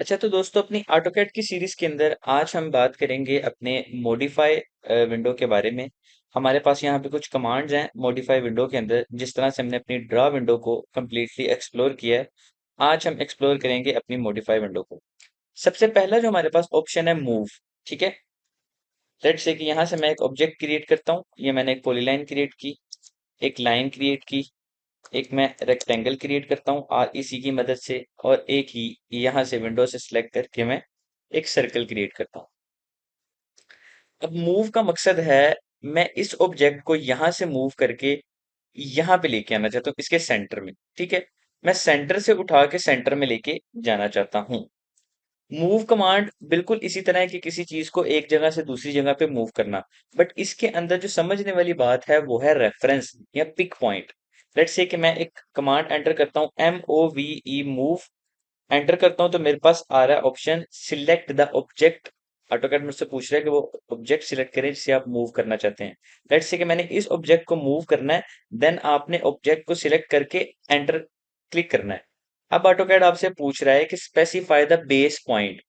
अच्छा तो दोस्तों अपनी ऑटोकैड की सीरीज के अंदर आज हम बात करेंगे अपने मॉडिफाई विंडो के बारे में। हमारे पास यहाँ पे कुछ कमांड्स हैं मॉडिफाई विंडो के अंदर, जिस तरह से हमने अपनी ड्रा विंडो को कम्प्लीटली एक्सप्लोर किया है। आज हम एक्सप्लोर करेंगे अपनी मॉडिफाई विंडो को। सबसे पहला जो हमारे पास ऑप्शन है मूव। ठीक है, लेट्स से कि यहाँ से मैं एक ऑब्जेक्ट क्रिएट करता हूँ। ये मैंने एक पॉलीलाइन क्रिएट की, एक लाइन क्रिएट की, एक मैं रेक्टेंगल क्रिएट करता हूँ आर इसी की मदद से, और एक ही यहाँ से विंडो से सिलेक्ट करके मैं एक सर्कल क्रिएट करता हूँ। अब मूव का मकसद है, मैं इस ऑब्जेक्ट को यहाँ से मूव करके यहाँ पे लेके आना चाहता हूँ, इसके सेंटर में। ठीक है, मैं सेंटर से उठा के सेंटर में लेके जाना चाहता हूँ। मूव कमांड बिल्कुल इसी तरह है कि किसी चीज को एक जगह से दूसरी जगह पे मूव करना, बट इसके अंदर जो समझने वाली बात है वो है रेफरेंस या पिक पॉइंट। लेट्स से कि मैं एक कमांड एंटर करता हूँ, MOVE मूव एंटर करता हूँ, तो मेरे पास आ रहा है option select the object. AutoCAD मुझसे पूछ रहा है कि वो ऑब्जेक्ट सिलेक्ट करें जिसे आप मूव करना चाहते हैं। लेट्स से कि मैंने इस ऑब्जेक्ट को मूव करना है, देन आपने ऑब्जेक्ट को सिलेक्ट करके एंटर क्लिक करना है। अब ऑटोकैड आपसे पूछ रहा है कि स्पेसिफाई द बेस पॉइंट।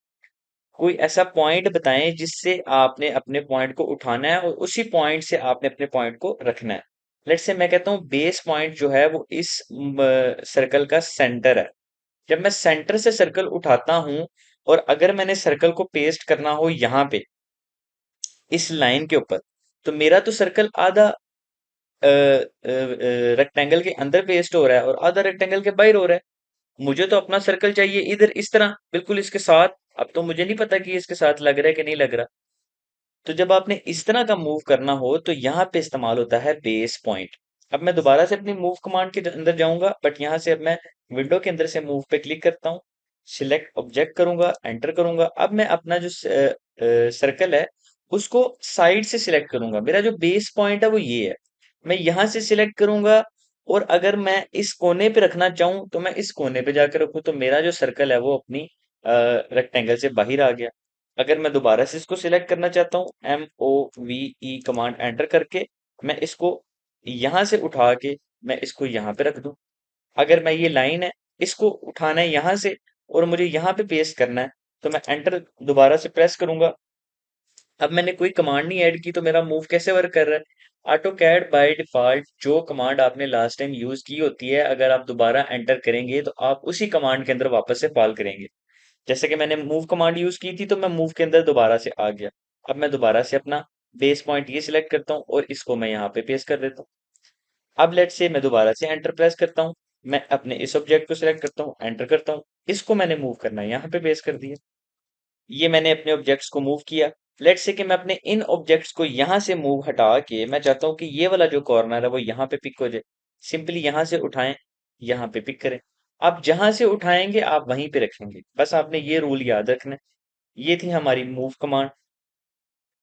कोई ऐसा पॉइंट बताएं जिससे आपने अपने पॉइंट को उठाना है और उसी पॉइंट से आपने अपने पॉइंट को रखना है। लेट्स से मैं कहता हूँ बेस पॉइंट जो है वो इस सर्कल का सेंटर है। जब मैं सेंटर से सर्कल उठाता हूं और अगर मैंने सर्कल को पेस्ट करना हो यहाँ पे इस लाइन के ऊपर, तो मेरा तो सर्कल आधा रेक्टेंगल के अंदर पेस्ट हो रहा है और आधा रेक्टेंगल के बाहर हो रहा है। मुझे तो अपना सर्कल चाहिए इधर इस तरह बिल्कुल इसके साथ। अब तो मुझे नहीं पता कि ये इसके साथ लग रहा है कि नहीं लग रहा। तो जब आपने इस तरह का मूव करना हो तो यहाँ पे इस्तेमाल होता है बेस पॉइंट। अब मैं दोबारा से अपनी मूव कमांड के अंदर जाऊंगा, बट यहाँ से अब मैं विंडो के अंदर से मूव पे क्लिक करता हूँ, सिलेक्ट ऑब्जेक्ट करूंगा, एंटर करूंगा। अब मैं अपना जो सर्कल है उसको साइड से सिलेक्ट करूंगा। मेरा जो बेस पॉइंट है वो ये है, मैं यहाँ से सिलेक्ट करूंगा। और अगर मैं इस कोने पे रखना चाहूँ तो मैं इस कोने पे जाकर रखूँ, तो मेरा जो सर्कल है वो अपनी रेक्टेंगल से बाहर आ गया। अगर मैं दोबारा से इसको सिलेक्ट करना चाहता हूँ, MOVE कमांड एंटर करके मैं इसको यहां से उठा के मैं इसको यहाँ पे रख दूं। अगर मैं ये लाइन है इसको उठाना है यहाँ से और मुझे यहाँ पे पेस्ट करना है, तो मैं एंटर दोबारा से प्रेस करूंगा। अब मैंने कोई कमांड नहीं ऐड की तो मेरा मूव कैसे वर्क कर रहा है। ऑटो कैड बाय डिफॉल्ट जो कमांड आपने लास्ट टाइम यूज की होती है, अगर आप दोबारा एंटर करेंगे तो आप उसी कमांड के अंदर वापस से कॉल करेंगे। जैसे कि मैंने मूव कमांड यूज की थी तो मैं मूव के अंदर दोबारा से आ गया। अब मैं दोबारा से अपना बेस पॉइंट ये सिलेक्ट करता हूँ और इसको मैं यहाँ पे पेस्ट कर देता हूँ। अब लेट से मैं दोबारा से एंटर प्रेस करता हूँ, मैं अपने इस ऑब्जेक्ट को सिलेक्ट करता हूँ, एंटर करता हूँ, इसको मैंने मूव करना है यहाँ पे पेस्ट कर दिया। ये मैंने अपने ऑब्जेक्ट्स को मूव किया। लेट्स से कि मैं अपने इन ऑब्जेक्ट्स को यहाँ से मूव हटा के मैं चाहता हूँ कि ये वाला जो कॉर्नर है वो यहाँ पे पिक हो जाए। सिंपली यहाँ से उठाएं, यहाँ पे पिक करें। आप जहां से उठाएंगे आप वहीं पे रखेंगे, बस आपने ये रूल याद रखना है। ये थी हमारी मूव कमांड।